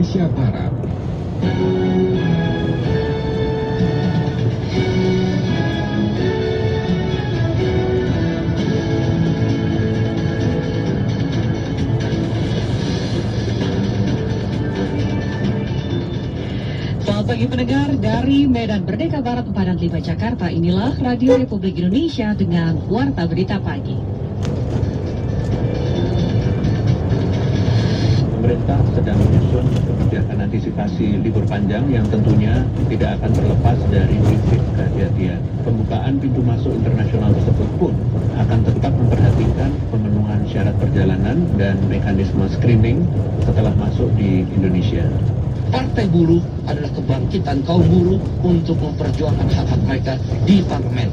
Indonesia Barat. Selamat pagi pendengar dari Medan Merdeka Barat 405 Jakarta. Inilah Radio Republik Indonesia dengan Warta Berita Pagi. Pemerintah sedang menyusun kebijakan antisipasi libur panjang yang tentunya tidak akan terlepas dari prinsip kehati-hatian. Pembukaan pintu masuk internasional tersebut pun akan tetap memperhatikan pemenuhan syarat perjalanan dan mekanisme screening setelah masuk di Indonesia. Partai Buruh adalah kebangkitan kaum buruh untuk memperjuangkan hak-hak mereka di parlemen.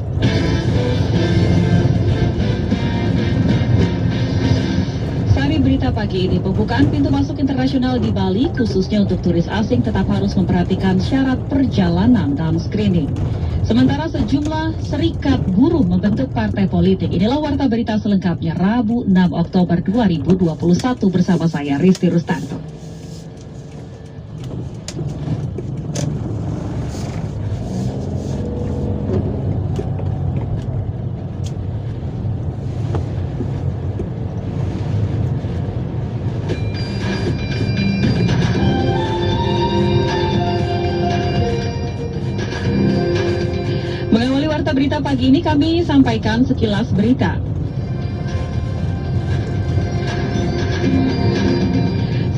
Sari berita pagi ini, pembukaan pintu masuk internasional di Bali khususnya untuk turis asing tetap harus memperhatikan syarat perjalanan dan screening. Sementara sejumlah serikat buruh membentuk partai politik. Inilah Warta Berita selengkapnya Rabu 6 Oktober 2021 bersama saya Risti Rustanto. Mengawali Warta Berita pagi ini kami sampaikan sekilas berita.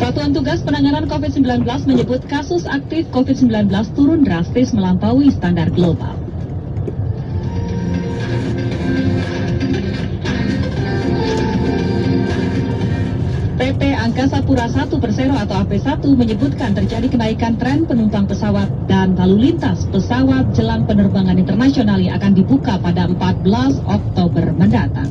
Satuan Tugas Penanganan COVID-19 menyebut kasus aktif COVID-19 turun drastis melampaui standar global. PT Angkasa Pura I Persero atau AP1 menyebutkan terjadi kenaikan tren penumpang pesawat dan lalu lintas pesawat jelang penerbangan internasional yang akan dibuka pada 14 Oktober mendatang.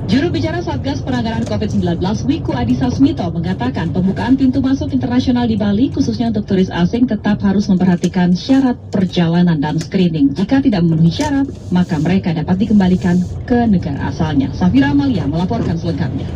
Juru bicara Satgas Penanganan COVID-19 Wiku Adhisa Smito mengatakan pembukaan pintu masuk internasional di Bali khususnya untuk turis asing tetap harus memperhatikan syarat perjalanan dan screening. Jika tidak memenuhi syarat, maka mereka dapat dikembalikan ke negara asalnya. Safira Amalia melaporkan selengkapnya.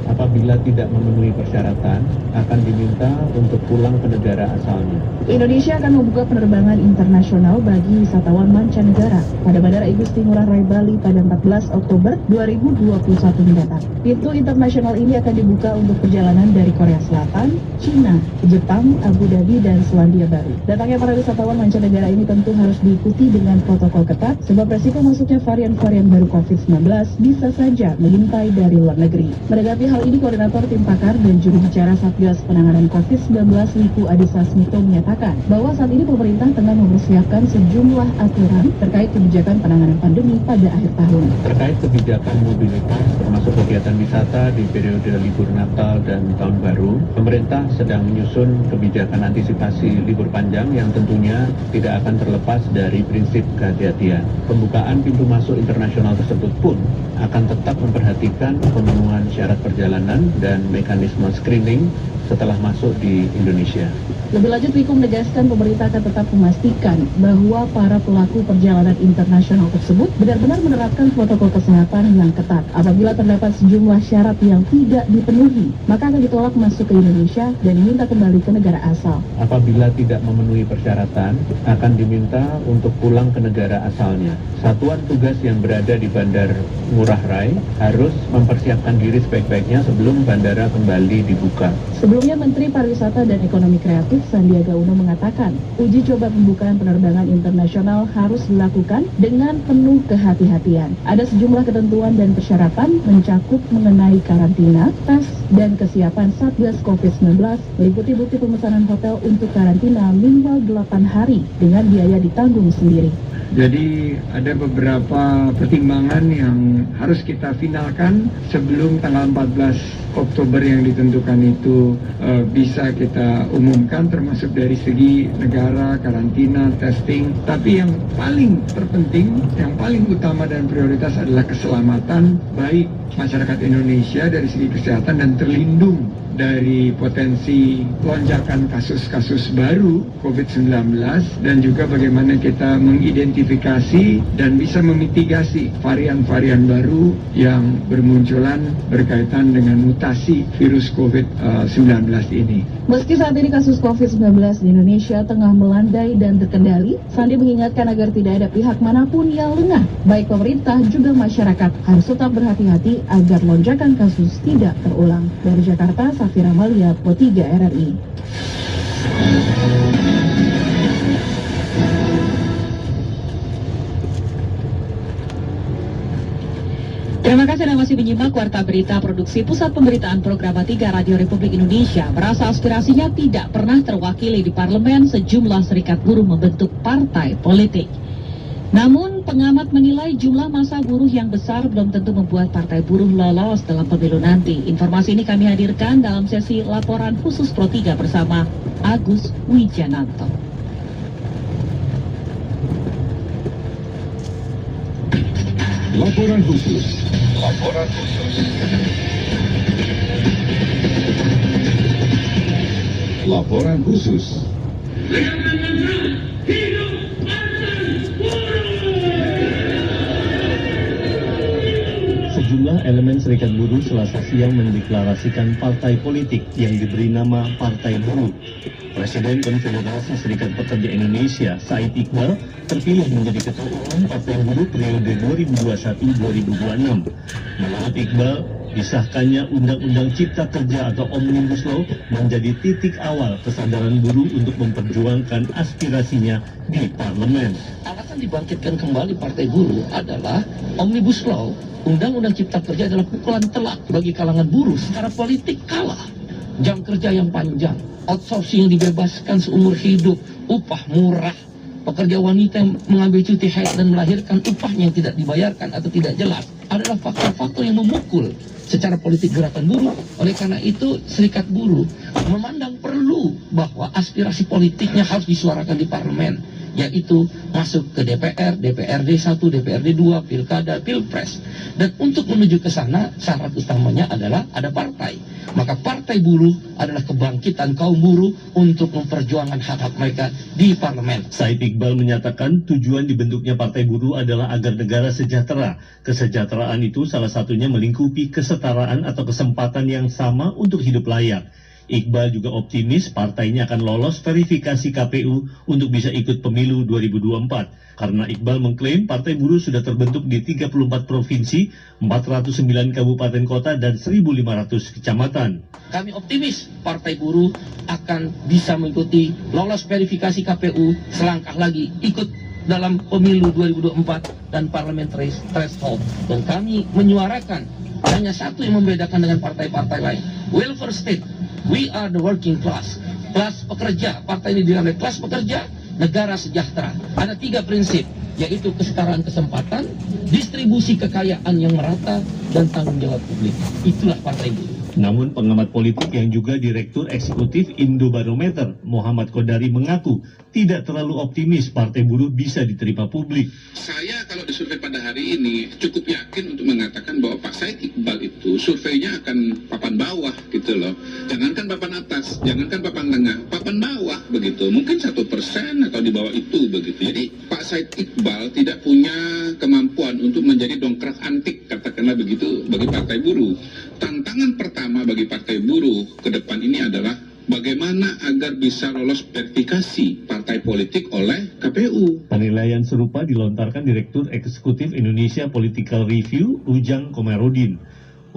Apabila tidak memenuhi persyaratan, akan diminta untuk pulang ke negara asalnya. Indonesia akan membuka penerbangan internasional bagi wisatawan mancanegara pada Bandara Igusti Ngurah Rai Bali pada 14 Oktober 2021 mendatang. Pintu internasional ini akan dibuka untuk perjalanan dari Korea Selatan, Cina, Jepang, Abu Dhabi, dan Selandia Baru. Datangnya para wisatawan mancanegara ini tentu harus diikuti dengan protokol ketat sebab resiko masuknya varian-varian baru COVID-19 bisa saja mengintai dari luar negeri. Menanggapi hal ini, Koordinator Tim Pakar dan Juru Bicara Satgas Penanganan COVID-19 Wiku Adhisa Smito menyatakan bahwa saat ini pemerintah tengah mempersiapkan sejumlah aturan terkait kebijakan penanganan pandemi pada akhir tahun. Terkait kebijakan mobilitas termasuk kegiatan wisata di periode libur Natal dan Tahun Baru, pemerintah sedang menyusun kebijakan antisipasi libur panjang yang tentunya tidak akan terlepas dari prinsip kehati-hatian. Pembukaan pintu masuk internasional tersebut pun akan tetap memperhatikan pemenuhan syarat perjalanan dan mekanisme screening setelah masuk di Indonesia. Lebih lanjut, Wiku menegaskan pemerintah akan tetap memastikan bahwa para pelaku perjalanan internasional tersebut benar-benar menerapkan protokol kesehatan yang ketat. Apabila terdapat sejumlah syarat yang tidak dipenuhi, maka akan ditolak masuk ke Indonesia dan diminta kembali ke negara asal. Apabila tidak memenuhi persyaratan, akan diminta untuk pulang ke negara asalnya. Satuan tugas yang berada di Bandar Ngurah Rai harus mempersiapkan diri sebaik-baiknya sebelum bandara kembali dibuka. Sebelumnya, Menteri Pariwisata dan Ekonomi Kreatif Sandiaga Uno mengatakan, uji coba pembukaan penerbangan internasional harus dilakukan dengan penuh kehati-hatian. Ada sejumlah ketentuan dan persyaratan mencakup mengenai karantina, tes, dan kesiapan Satgas COVID-19, meliputi bukti pemesanan hotel untuk karantina minimal 8 hari dengan biaya ditanggung sendiri. Jadi ada beberapa pertimbangan yang harus kita finalkan sebelum tanggal 14 Oktober yang ditentukan itu bisa kita umumkan, termasuk dari segi negara, karantina, testing. Tapi yang paling terpenting, yang paling utama dan prioritas adalah keselamatan baik masyarakat Indonesia dari segi kesehatan dan terlindung dari potensi lonjakan kasus-kasus baru COVID-19 dan juga bagaimana kita mengidentifikasi dan bisa memitigasi varian-varian baru yang bermunculan berkaitan dengan mutasi virus COVID-19 ini. Meski saat ini kasus COVID-19 di Indonesia tengah melandai dan terkendali, Sandi mengingatkan agar tidak ada pihak manapun yang lengah, baik pemerintah juga masyarakat harus tetap berhati-hati agar lonjakan kasus tidak terulang. Dari Jakarta, Safira Malia, Pro3 RRI. Terima kasih Anda masih menyimak Warta Berita Produksi Pusat Pemberitaan Program 3 Radio Republik Indonesia. Merasa aspirasinya tidak pernah terwakili di parlemen, sejumlah serikat buruh membentuk partai politik. Namun pengamat menilai jumlah massa buruh yang besar belum tentu membuat partai buruh lolos dalam pemilu nanti. Informasi ini kami hadirkan dalam sesi laporan khusus Pro3 bersama Agus Wijananto. Laporan khusus. Laporan khusus. Sejumlah elemen serikat buruh Selasa siang mendeklarasikan partai politik yang diberi nama Partai Buruh. Presiden Konfederasi Serikat Pekerja Indonesia, Said Iqbal, terpilih menjadi Ketua Umum Partai Buruh periode 2021-2026. Menurut Iqbal, disahkannya Undang-Undang Cipta Kerja atau Omnibus Law menjadi titik awal kesadaran buruh untuk memperjuangkan aspirasinya di parlemen. Alasan dibangkitkan kembali Partai Buruh adalah Omnibus Law, Undang-Undang Cipta Kerja adalah pukulan telak bagi kalangan buruh. Secara politik kalah. Jam kerja yang panjang, outsourcing yang dibebaskan seumur hidup, upah murah, pekerja wanita yang mengambil cuti haid dan melahirkan upahnya yang tidak dibayarkan atau tidak jelas adalah faktor-faktor yang memukul secara politik gerakan buruh. Oleh karena itu, serikat buruh memandang perlu bahwa aspirasi politiknya harus disuarakan di parlemen, yaitu masuk ke DPR, DPRD 1, DPRD 2, Pilkada, Pilpres. Dan untuk menuju ke sana, syarat utamanya adalah ada partai. Maka Partai Buruh adalah kebangkitan kaum buruh untuk memperjuangkan hak-hak mereka di parlemen. Said Iqbal menyatakan tujuan dibentuknya Partai Buruh adalah agar negara sejahtera. Kesejahteraan itu salah satunya melingkupi kesetaraan atau kesempatan yang sama untuk hidup layak. Iqbal juga optimis partainya akan lolos verifikasi KPU untuk bisa ikut pemilu 2024. Karena Iqbal mengklaim Partai Buruh sudah terbentuk di 34 provinsi, 409 kabupaten kota, dan 1.500 kecamatan. Kami optimis Partai Buruh akan bisa mengikuti lolos verifikasi KPU selangkah lagi ikut dalam pemilu 2024 dan parliamentary threshold. Dan kami menyuarakan hanya satu yang membedakan dengan partai-partai lain. Welfare state. We are the working class. Kelas pekerja. Partai ini dinamai kelas pekerja, negara sejahtera. Ada 3 prinsip, yaitu kesetaraan kesempatan, distribusi kekayaan yang merata, dan tanggung jawab publik. Itulah Partai Buruh. Namun pengamat politik yang juga Direktur Eksekutif Indobarometer, Muhammad Kodari, mengaku tidak terlalu optimis Partai Buruh bisa diterima publik. Saya kalau disurvei pada hari ini cukup yakin untuk mengatakan bahwa Pak Said Iqbal itu surveinya akan papan bawah gitu loh. Jangankan papan atas, jangankan papan tengah, papan bawah begitu. Mungkin 1% atau di bawah itu begitu. Jadi Pak Said Iqbal tidak punya kemampuan untuk menjadi dongkrak antik, katakanlah begitu, bagi Partai Buruh. Tantangan pertama bagi Partai Buruh ke depan ini adalah bagaimana agar bisa lolos verifikasi partai politik oleh KPU. Penilaian serupa dilontarkan Direktur Eksekutif Indonesia Political Review, Ujang Komarudin.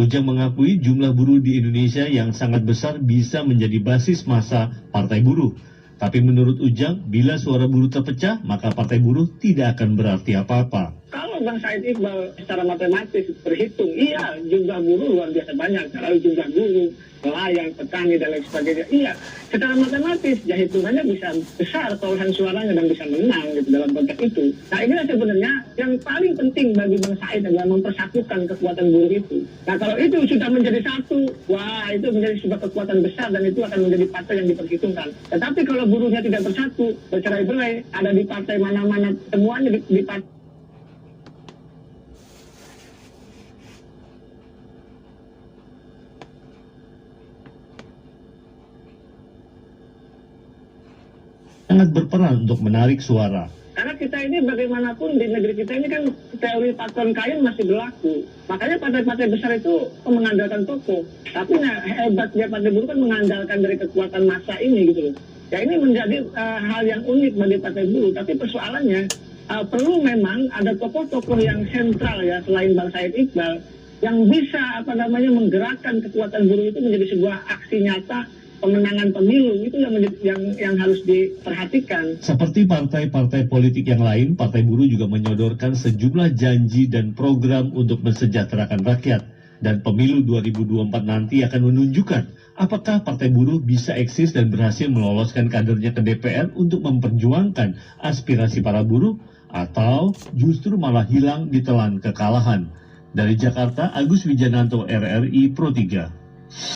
Ujang mengakui jumlah buruh di Indonesia yang sangat besar bisa menjadi basis massa Partai Buruh. Tapi menurut Ujang, bila suara buruh terpecah, maka Partai Buruh tidak akan berarti apa-apa. Kalau Bang Said Iqbal secara matematis berhitung, iya jumlah buruh luar biasa banyak. Kalau jumlah buruh, nelayan, petani, dan lain sebagainya, iya. Secara matematis, ya hitungannya bisa besar perolehan suaranya dan bisa menang gitu dalam konteks itu. Nah inilah sebenarnya yang paling penting bagi Bang Said adalah mempersatukan kekuatan buruh itu. Nah kalau itu sudah menjadi satu, wah itu menjadi sebuah kekuatan besar dan itu akan menjadi partai yang diperhitungkan. Tetapi kalau buruhnya tidak bersatu, bercerai-berai, ada di partai mana-mana, semuanya di partai. sangat berperan untuk menarik suara. Karena kita ini bagaimanapun di negeri kita ini kan teori patron kain masih berlaku. Makanya partai-partai besar itu mengandalkan tokoh. Tapi hebatnya partai buruh kan mengandalkan dari kekuatan massa ini gitu loh. Ya ini menjadi hal yang unik bagi partai buruh. Tapi persoalannya perlu memang ada tokoh-tokoh yang sentral ya selain Bang Said Iqbal yang bisa menggerakkan kekuatan buruh itu menjadi sebuah aksi nyata pemenangan pemilu. Itu yang harus diperhatikan. Seperti partai-partai politik yang lain, Partai Buruh juga menyodorkan sejumlah janji dan program untuk mensejahterakan rakyat. Dan pemilu 2024 nanti akan menunjukkan apakah Partai Buruh bisa eksis dan berhasil meloloskan kadernya ke DPR untuk memperjuangkan aspirasi para buruh, atau justru malah hilang ditelan kekalahan. Dari Jakarta, Agus Wijananto, RRI Pro 3.